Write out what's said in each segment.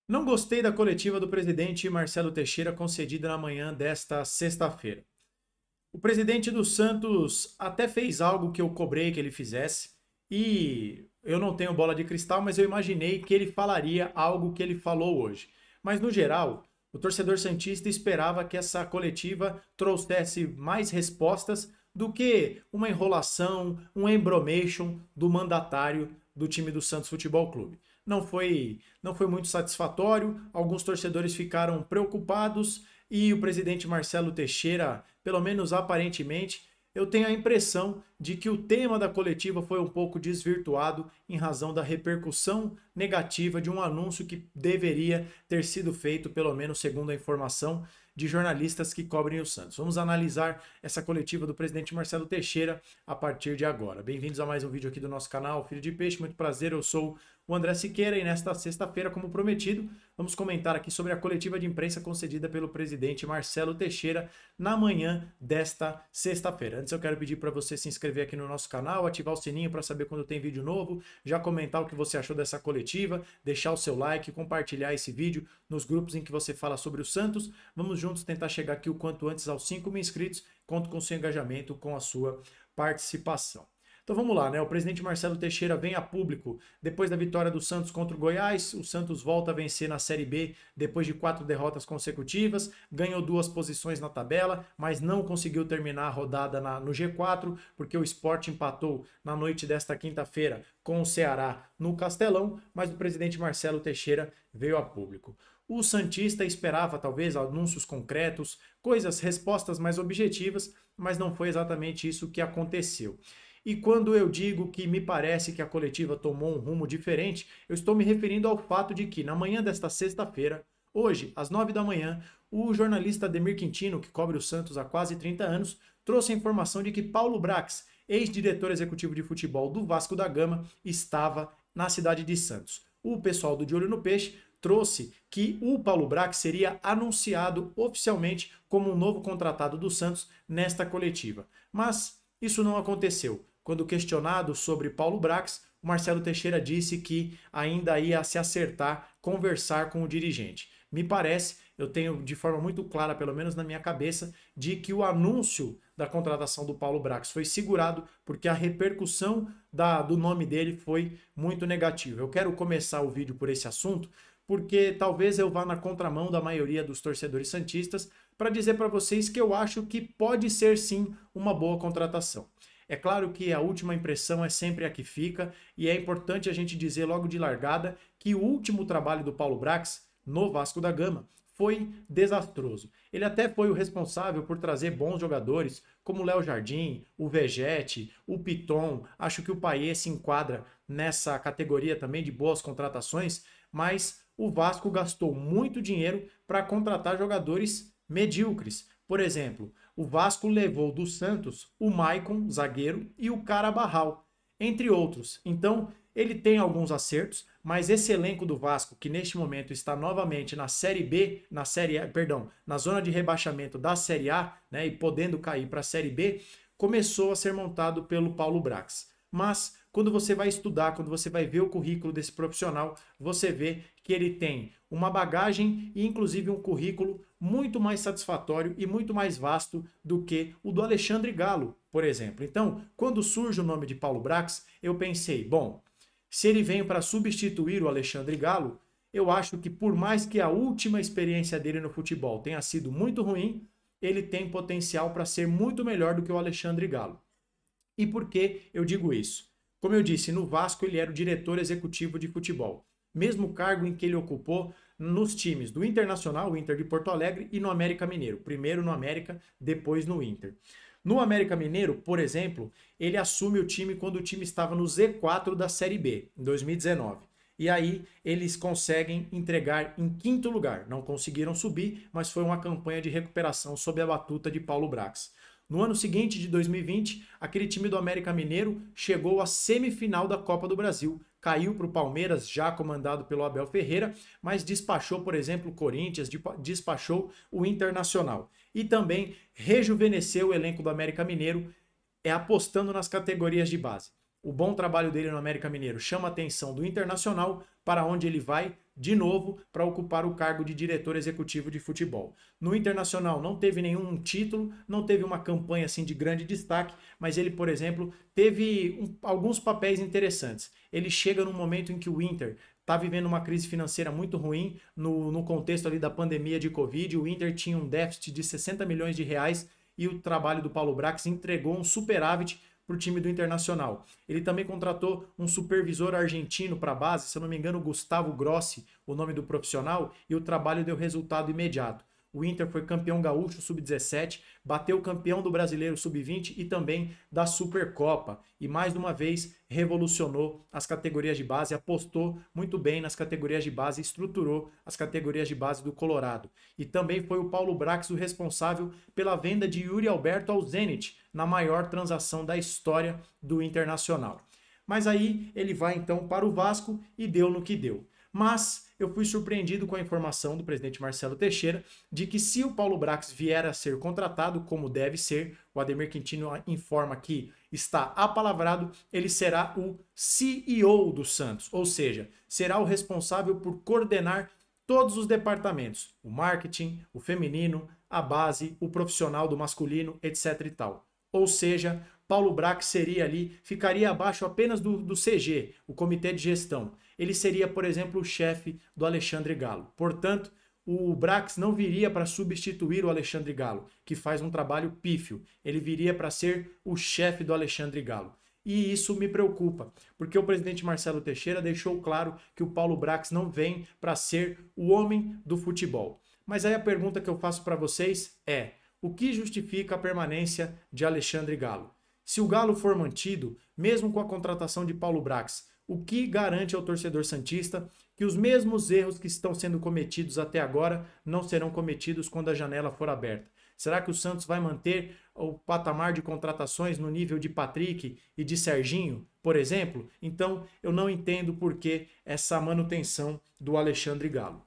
Não gostei da coletiva do presidente Marcelo Teixeira concedida na manhã desta sexta-feira. O presidente do Santos até fez algo que eu cobrei que ele fizesse e eu não tenho bola de cristal, mas eu imaginei que ele falaria algo que ele falou hoje. Mas no geral, o torcedor santista esperava que essa coletiva trouxesse mais respostas do que uma enrolação, um embromation do mandatário do time do Santos Futebol Clube. Não foi muito satisfatório, alguns torcedores ficaram preocupados e o presidente Marcelo Teixeira, pelo menos aparentemente, eu tenho a impressão de que o tema da coletiva foi um pouco desvirtuado em razão da repercussão negativa de um anúncio que deveria ter sido feito, pelo menos segundo a informação de jornalistas que cobrem o Santos. Vamos analisar essa coletiva do presidente Marcelo Teixeira a partir de agora. Bem-vindos a mais um vídeo aqui do nosso canal Filho de Peixe, muito prazer, eu sou o André Siqueira e nesta sexta-feira, como prometido, vamos comentar aqui sobre a coletiva de imprensa concedida pelo presidente Marcelo Teixeira na manhã desta sexta-feira. Antes eu quero pedir para você se inscrever aqui no nosso canal, ativar o sininho para saber quando tem vídeo novo, já comentar o que você achou dessa coletiva, deixar o seu like, compartilhar esse vídeo nos grupos em que você fala sobre o Santos. Vamos juntos tentar chegar aqui o quanto antes aos 5.000 inscritos. Conto com o seu engajamento, com a sua participação. Então vamos lá, né? O presidente Marcelo Teixeira vem a público depois da vitória do Santos contra o Goiás. O Santos volta a vencer na Série B depois de 4 derrotas consecutivas, ganhou 2 posições na tabela, mas não conseguiu terminar a rodada no G4, porque o Sport empatou na noite desta quinta-feira com o Ceará no Castelão, mas o presidente Marcelo Teixeira veio a público. O santista esperava talvez anúncios concretos, respostas mais objetivas, mas não foi exatamente isso que aconteceu. E quando eu digo que me parece que a coletiva tomou um rumo diferente, eu estou me referindo ao fato de que, na manhã desta sexta-feira, hoje, às 9 da manhã, o jornalista Ademir Quintino, que cobre o Santos há quase 30 anos, trouxe a informação de que Paulo Brax, ex-diretor executivo de futebol do Vasco da Gama, estava na cidade de Santos. O pessoal do De Olho no Peixe trouxe que o Paulo Brax seria anunciado oficialmente como um novo contratado do Santos nesta coletiva. Mas isso não aconteceu. Quando questionado sobre Paulo Brax, o Marcelo Teixeira disse que ainda ia se acertar, conversar com o dirigente. Me parece, eu tenho de forma muito clara, pelo menos na minha cabeça, de que o anúncio da contratação do Paulo Brax foi segurado porque a repercussão do nome dele foi muito negativa. Eu quero começar o vídeo por esse assunto, porque talvez eu vá na contramão da maioria dos torcedores santistas para dizer para vocês que eu acho que pode ser sim uma boa contratação. É claro que a última impressão é sempre a que fica e é importante a gente dizer logo de largada que o último trabalho do Paulo Brax no Vasco da Gama foi desastroso. Ele até foi o responsável por trazer bons jogadores como o Léo Jardim, o Vegete, o Piton. Acho que o Payet se enquadra nessa categoria também de boas contratações, mas o Vasco gastou muito dinheiro para contratar jogadores medíocres. Por exemplo, o Vasco levou do Santos o Maicon, zagueiro, e o Carabarral, entre outros. Então, ele tem alguns acertos, mas esse elenco do Vasco, que neste momento está novamente na Série B, na zona de rebaixamento da Série A, né, e podendo cair para a Série B, começou a ser montado pelo Paulo Brax. Mas quando você vai estudar, quando você vai ver o currículo desse profissional, você vê que ele tem uma bagagem e inclusive um currículo muito mais satisfatório e muito mais vasto do que o do Alexandre Galo, por exemplo. Então, quando surge o nome de Paulo Brax, eu pensei, bom, se ele vem para substituir o Alexandre Galo, eu acho que por mais que a última experiência dele no futebol tenha sido muito ruim, ele tem potencial para ser muito melhor do que o Alexandre Galo. E por que eu digo isso? Como eu disse, no Vasco ele era o diretor executivo de futebol. Mesmo cargo em que ele ocupou nos times do Internacional, o Inter de Porto Alegre, e no América Mineiro. Primeiro no América, depois no Inter. No América Mineiro, por exemplo, ele assume o time quando o time estava no Z4 da Série B, em 2019. E aí eles conseguem entregar em quinto lugar. Não conseguiram subir, mas foi uma campanha de recuperação sob a batuta de Paulo Brax. No ano seguinte, de 2020, aquele time do América Mineiro chegou à semifinal da Copa do Brasil. Caiu para o Palmeiras, já comandado pelo Abel Ferreira, mas despachou, por exemplo, o Corinthians, despachou o Internacional. E também rejuvenesceu o elenco do América Mineiro, apostando nas categorias de base. o bom trabalho dele no América Mineiro chama a atenção do Internacional, para onde ele vai de novo para ocupar o cargo de diretor executivo de futebol. No Internacional não teve nenhum título, não teve uma campanha assim de grande destaque, mas ele, por exemplo, teve alguns papéis interessantes. Ele chega num momento em que o Inter está vivendo uma crise financeira muito ruim, no contexto ali da pandemia de Covid, o Inter tinha um déficit de 60 milhões de reais e o trabalho do Paulo Brax entregou um superávit para o time do Internacional. Ele também contratou um supervisor argentino para a base, se eu não me engano, Gustavo Grossi, o nome do profissional, e o trabalho deu resultado imediato. O Inter foi campeão gaúcho sub-17, bateu o campeão do brasileiro sub-20 e também da Supercopa. E mais uma vez revolucionou as categorias de base, apostou muito bem nas categorias de base, estruturou as categorias de base do Colorado. E também foi o Paulo Brax o responsável pela venda de Yuri Alberto ao Zenit, na maior transação da história do Internacional. Mas aí ele vai então para o Vasco e deu no que deu. Mas eu fui surpreendido com a informação do presidente Marcelo Teixeira de que se o Paulo Brax vier a ser contratado, como deve ser, o Ademir Quintino informa que está apalavrado, ele será o CEO do Santos, ou seja, será o responsável por coordenar todos os departamentos, o marketing, o feminino, a base, o profissional do masculino, etc e tal. Ou seja, Paulo Brax seria ali, ficaria abaixo apenas do CG, o Comitê de Gestão. Ele seria, por exemplo, o chefe do Alexandre Galo. Portanto, o Brax não viria para substituir o Alexandre Galo, que faz um trabalho pífio. Ele viria para ser o chefe do Alexandre Galo. E isso me preocupa, porque o presidente Marcelo Teixeira deixou claro que o Paulo Brax não vem para ser o homem do futebol. Mas aí a pergunta que eu faço para vocês é: o que justifica a permanência de Alexandre Galo? Se o Galo for mantido, mesmo com a contratação de Paulo Brax, o que garante ao torcedor santista que os mesmos erros que estão sendo cometidos até agora não serão cometidos quando a janela for aberta? Será que o Santos vai manter o patamar de contratações no nível de Patrick e de Serginho, por exemplo? Então, eu não entendo por que essa manutenção do Alexandre Galo.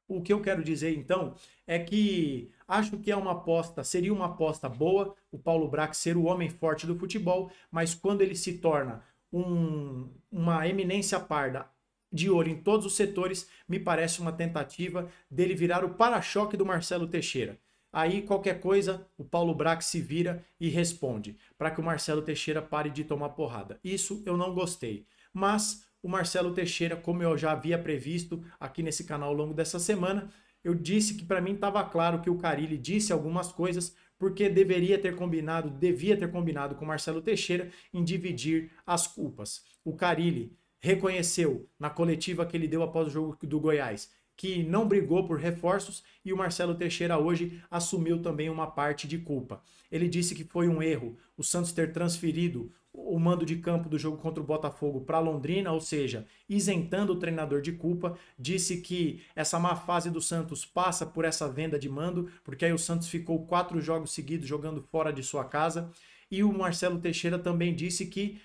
O que eu quero dizer, então, é que acho que é uma aposta, seria uma aposta boa o Paulo Brax ser o homem forte do futebol, mas quando ele se torna uma eminência parda de olho em todos os setores, me parece uma tentativa dele virar o para-choque do Marcelo Teixeira. Aí qualquer coisa, o Paulo Brax se vira e responde, para que o Marcelo Teixeira pare de tomar porrada. Isso eu não gostei. Mas o Marcelo Teixeira, como eu já havia previsto aqui nesse canal ao longo dessa semana, eu disse que para mim estava claro que o Carille disse algumas coisas porque devia ter combinado com o Marcelo Teixeira em dividir as culpas. O Carille reconheceu na coletiva que ele deu após o jogo do Goiás que não brigou por reforços e o Marcelo Teixeira hoje assumiu também uma parte de culpa. Ele disse que foi um erro o Santos ter transferido o mando de campo do jogo contra o Botafogo para Londrina, ou seja, isentando o treinador de culpa. Disse que essa má fase do Santos passa por essa venda de mando, porque aí o Santos ficou 4 jogos seguidos jogando fora de sua casa. E o Marcelo Teixeira também disse que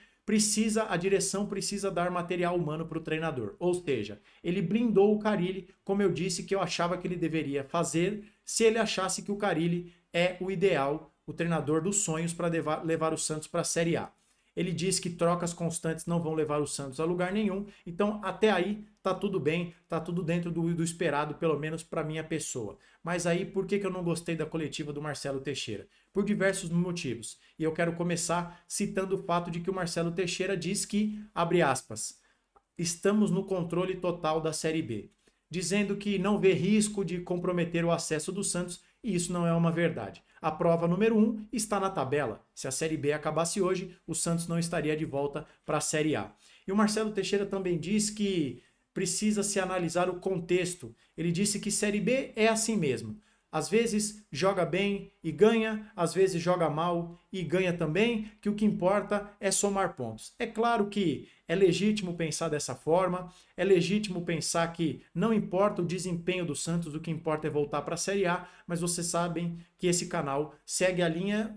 a direção precisa dar material humano para o treinador. Ou seja, ele blindou o Carille, como eu disse que eu achava que ele deveria fazer se ele achasse que o Carille é o ideal, o treinador dos sonhos para levar o Santos para a Série A. Ele diz que trocas constantes não vão levar o Santos a lugar nenhum, então até aí tá tudo bem, tá tudo dentro do esperado, pelo menos para minha pessoa. Mas aí por que eu não gostei da coletiva do Marcelo Teixeira? Por diversos motivos. E eu quero começar citando o fato de que o Marcelo Teixeira diz que, abre aspas, estamos no controle total da Série B, dizendo que não vê risco de comprometer o acesso do Santos, e isso não é uma verdade. A prova número 1 está na tabela. Se a Série B acabasse hoje, o Santos não estaria de volta para a Série A. E o Marcelo Teixeira também diz que precisa se analisar o contexto. Ele disse que Série B é assim mesmo. Às vezes joga bem e ganha, às vezes joga mal e ganha também, que o que importa é somar pontos. É claro que é legítimo pensar dessa forma, é legítimo pensar que não importa o desempenho do Santos, o que importa é voltar para a Série A, mas vocês sabem que esse canal segue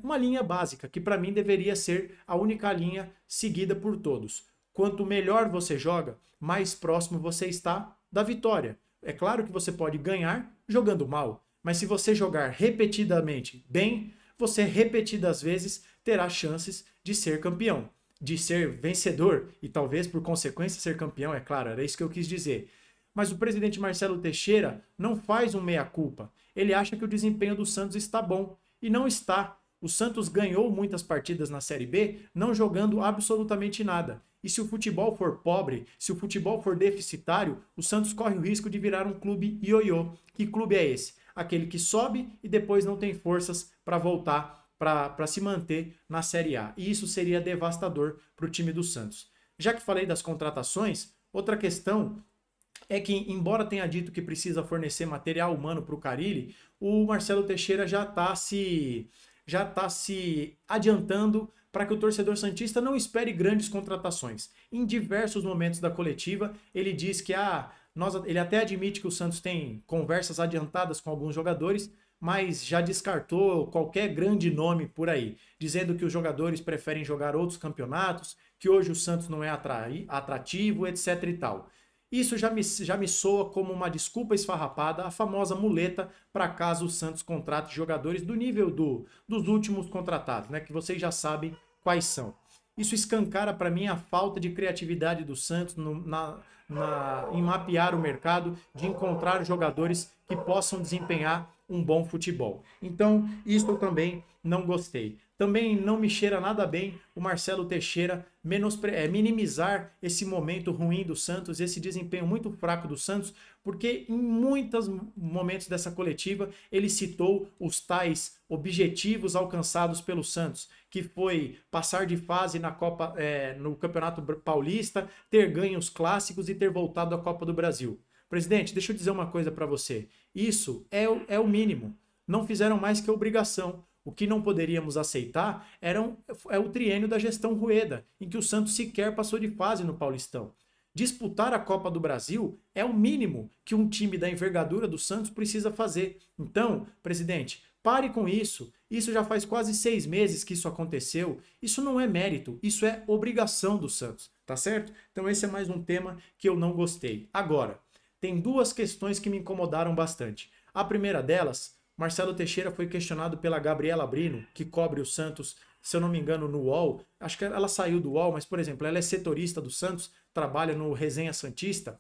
uma linha básica, que para mim deveria ser a única linha seguida por todos. Quanto melhor você joga, mais próximo você está da vitória. É claro que você pode ganhar jogando mal, mas se você jogar repetidamente bem, você repetidas vezes terá chances de ser campeão. de ser vencedor e talvez por consequência ser campeão, é claro, era isso que eu quis dizer. Mas o presidente Marcelo Teixeira não faz um meia-culpa. Ele acha que o desempenho do Santos está bom e não está. O Santos ganhou muitas partidas na Série B não jogando absolutamente nada. E se o futebol for pobre, se o futebol for deficitário, o Santos corre o risco de virar um clube ioiô. Que clube é esse? Aquele que sobe e depois não tem forças para voltar, para se manter na Série A. E isso seria devastador para o time do Santos. Já que falei das contratações, outra questão é que, embora tenha dito que precisa fornecer material humano para o Carille, o Marcelo Teixeira já está se adiantando para que o torcedor santista não espere grandes contratações. Em diversos momentos da coletiva, ele diz que ele até admite que o Santos tem conversas adiantadas com alguns jogadores, mas já descartou qualquer grande nome por aí, dizendo que os jogadores preferem jogar outros campeonatos, que hoje o Santos não é atrativo, etc e tal. Isso já me soa como uma desculpa esfarrapada, a famosa muleta para caso o Santos contrate jogadores do nível dos últimos contratados, né? Que vocês já sabem quais são. Isso escancara para mim a falta de criatividade do Santos em mapear o mercado, de encontrar jogadores que possam desempenhar um bom futebol. Então, isso eu também não gostei. Também não me cheira nada bem o Marcelo Teixeira minimizar esse momento ruim do Santos, esse desempenho muito fraco do Santos, porque em muitos momentos dessa coletiva ele citou os tais objetivos alcançados pelo Santos, que foi passar de fase no Campeonato Paulista, ter ganho os clássicos e ter voltado à Copa do Brasil. Presidente, deixa eu dizer uma coisa para você. Isso é o mínimo. Não fizeram mais que obrigação. O que não poderíamos aceitar é o triênio da gestão Rueda, em que o Santos sequer passou de fase no Paulistão. Disputar a Copa do Brasil é o mínimo que um time da envergadura do Santos precisa fazer. Então, presidente, pare com isso. Isso já faz quase 6 meses que isso aconteceu. Isso não é mérito, isso é obrigação do Santos, tá certo? Então esse é mais um tema que eu não gostei. Agora, tem duas questões que me incomodaram bastante. A primeira delas, Marcelo Teixeira foi questionado pela Gabriela Brino, que cobre o Santos, se eu não me engano, no UOL. Acho que ela saiu do UOL, mas, por exemplo, ela é setorista do Santos, trabalha no Resenha Santista.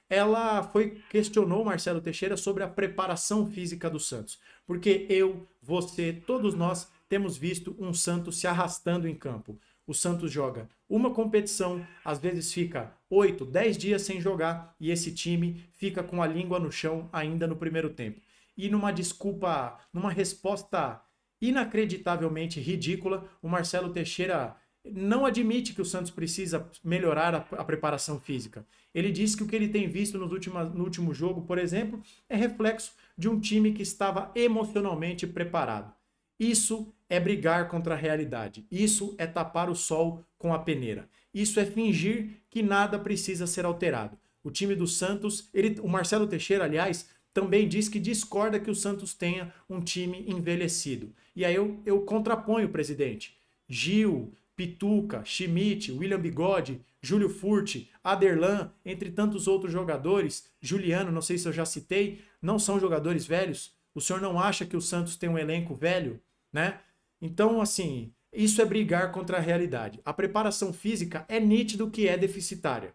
Ela questionou o Marcelo Teixeira sobre a preparação física do Santos. Porque eu, você, todos nós temos visto um Santos se arrastando em campo. O Santos joga uma competição, às vezes fica 8, 10 dias sem jogar e esse time fica com a língua no chão ainda no primeiro tempo. E numa resposta inacreditavelmente ridícula, o Marcelo Teixeira não admite que o Santos precisa melhorar a preparação física. Ele diz que o que ele tem visto no último jogo, por exemplo, é reflexo de um time que estava emocionalmente preparado. Isso é brigar contra a realidade. Isso é tapar o sol com a peneira. Isso é fingir que nada precisa ser alterado. O time do Santos, o Marcelo Teixeira, aliás, também diz que discorda que o Santos tenha um time envelhecido. E aí eu contraponho, presidente. Gil, Pituca, Schmidt, William Bigode, Júlio Furti, Aderlan, entre tantos outros jogadores, Juliano, não sei se eu já citei, não são jogadores velhos? O senhor não acha que o Santos tem um elenco velho, né? Então, assim, isso é brigar contra a realidade. A preparação física é nítido que é deficitária.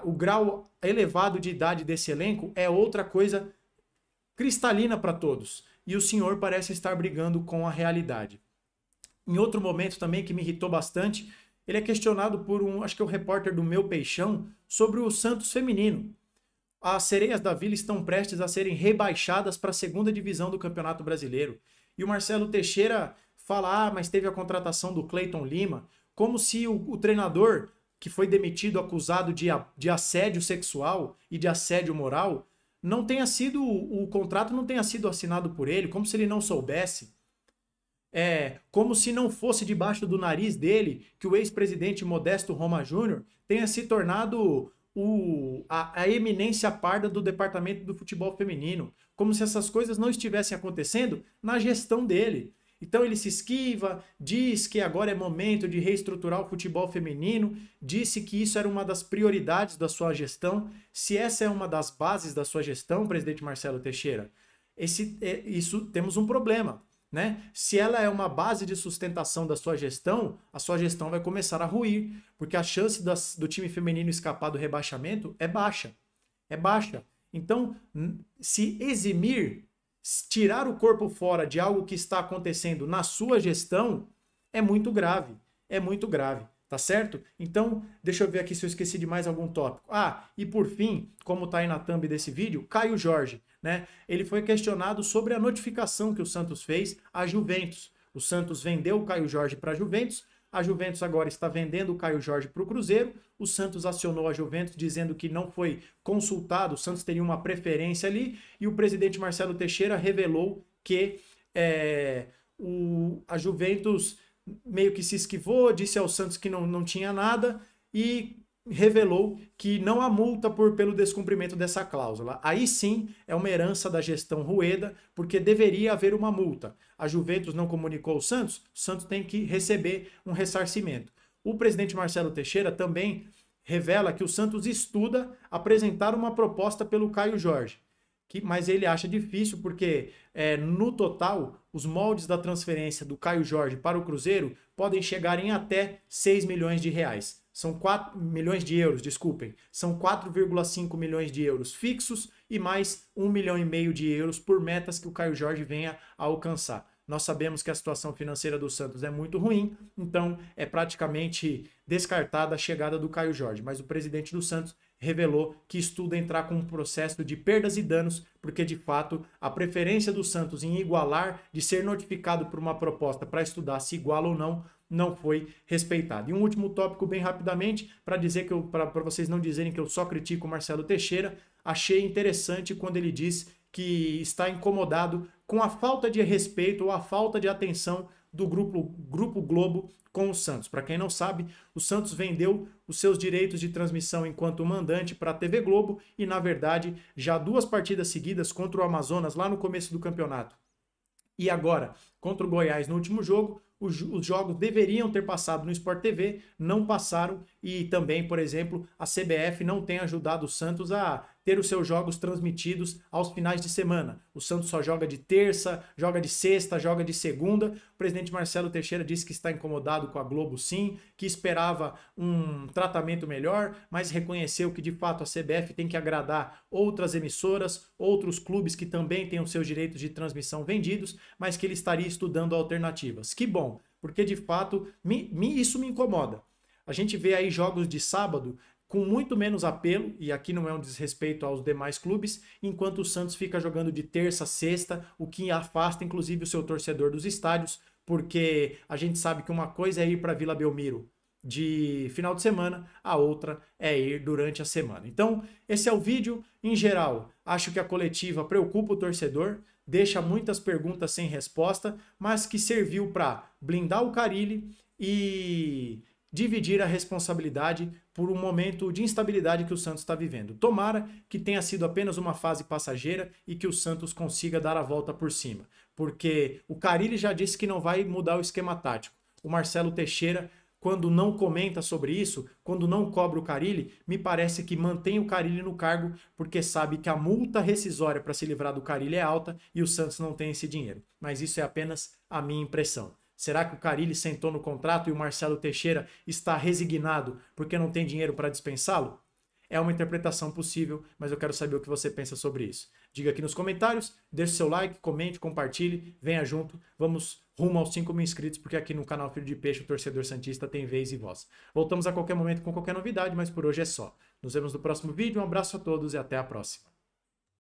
O grau elevado de idade desse elenco é outra coisa cristalina para todos. E o senhor parece estar brigando com a realidade. Em outro momento também que me irritou bastante, ele é questionado por acho que é o repórter do Meu Peixão, sobre o Santos feminino. As Sereias da Vila estão prestes a serem rebaixadas para a segunda divisão do Campeonato Brasileiro. E o Marcelo Teixeira fala, mas teve a contratação do Cleiton Lima, como se o treinador que foi demitido acusado de assédio sexual e de assédio moral, o contrato não tenha sido assinado por ele, como se ele não soubesse. Como se não fosse debaixo do nariz dele que o ex-presidente Modesto Roma Júnior tenha se tornado a eminência parda do departamento do futebol feminino, como se essas coisas não estivessem acontecendo na gestão dele. Então ele se esquiva, diz que agora é momento de reestruturar o futebol feminino, disse que isso era uma das prioridades da sua gestão. Se essa é uma das bases da sua gestão, presidente Marcelo Teixeira, temos um problema. né? Se ela é uma base de sustentação da sua gestão, a sua gestão vai começar a ruir, porque a chance do time feminino escapar do rebaixamento é baixa. É baixa. Então, se eximir, tirar o corpo fora de algo que está acontecendo na sua gestão, é muito grave. É muito grave. Tá certo? Então, deixa eu ver aqui se eu esqueci de mais algum tópico. Ah, e por fim, como tá aí na thumb desse vídeo, Caio Jorge, né? Ele foi questionado sobre a notificação que o Santos fez à Juventus. O Santos vendeu o Caio Jorge para a Juventus agora está vendendo o Caio Jorge para o Cruzeiro. O Santos acionou a Juventus dizendo que não foi consultado, o Santos teria uma preferência ali, e o presidente Marcelo Teixeira revelou que a Juventus meio que se esquivou, disse ao Santos que não tinha nada e revelou que não há multa pelo descumprimento dessa cláusula. Aí sim é uma herança da gestão Rueda, porque deveria haver uma multa. A Juventus não comunicou ao Santos, o Santos tem que receber um ressarcimento. O presidente Marcelo Teixeira também revela que o Santos estuda apresentar uma proposta pelo Caio Jorge. Mas ele acha difícil porque, no total, os moldes da transferência do Caio Jorge para o Cruzeiro podem chegar em até 6 milhões de reais. São 4 milhões de euros, desculpem. São 4,5 milhões de euros fixos e mais 1,5 milhão de euros por metas que o Caio Jorge venha a alcançar. Nós sabemos que a situação financeira do Santos é muito ruim, então é praticamente descartada a chegada do Caio Jorge. Mas o presidente do Santos revelou que estuda entrar com um processo de perdas e danos, porque de fato a preferência do Santos em igualar, de ser notificado por uma proposta para estudar se iguala ou não foi respeitada. E um último tópico bem rapidamente, para dizer que para vocês não dizerem que eu só critico o Marcelo Teixeira, achei interessante quando ele diz que está incomodado com a falta de respeito ou a falta de atenção do Grupo Globo com o Santos. Para quem não sabe, o Santos vendeu os seus direitos de transmissão enquanto mandante para a TV Globo e, na verdade, já 2 partidas seguidas contra o Amazonas lá no começo do campeonato e agora contra o Goiás no último jogo, os jogos deveriam ter passado no Sport TV, não passaram, e também, por exemplo, a CBF não tem ajudado o Santos a ter os seus jogos transmitidos aos finais de semana. O Santos só joga de terça, joga de sexta, joga de segunda. O presidente Marcelo Teixeira disse que está incomodado com a Globo sim, que esperava um tratamento melhor, mas reconheceu que de fato a CBF tem que agradar outras emissoras, outros clubes que também têm os seus direitos de transmissão vendidos, mas que ele estaria estudando alternativas. Que bom, porque de fato isso me incomoda. A gente vê aí jogos de sábado com muito menos apelo, e aqui não é um desrespeito aos demais clubes, enquanto o Santos fica jogando de terça a sexta, o que afasta inclusive o seu torcedor dos estádios, porque a gente sabe que uma coisa é ir para Vila Belmiro de final de semana, a outra é ir durante a semana. Então, esse é o vídeo. Em geral, acho que a coletiva preocupa o torcedor, deixa muitas perguntas sem resposta, mas que serviu para blindar o Carille e dividir a responsabilidade por um momento de instabilidade que o Santos está vivendo. Tomara que tenha sido apenas uma fase passageira e que o Santos consiga dar a volta por cima, porque o Carille já disse que não vai mudar o esquema tático. O Marcelo Teixeira, quando não comenta sobre isso, quando não cobra o Carille, me parece que mantém o Carille no cargo porque sabe que a multa rescisória para se livrar do Carille é alta e o Santos não tem esse dinheiro. Mas isso é apenas a minha impressão. Será que o Carille sentou no contrato e o Marcelo Teixeira está resignado porque não tem dinheiro para dispensá-lo? É uma interpretação possível, mas eu quero saber o que você pensa sobre isso. Diga aqui nos comentários, deixe seu like, comente, compartilhe, venha junto. Vamos rumo aos 5.000 inscritos, porque aqui no canal Filho de Peixe o torcedor santista tem vez e voz. Voltamos a qualquer momento com qualquer novidade, mas por hoje é só. Nos vemos no próximo vídeo, um abraço a todos e até a próxima.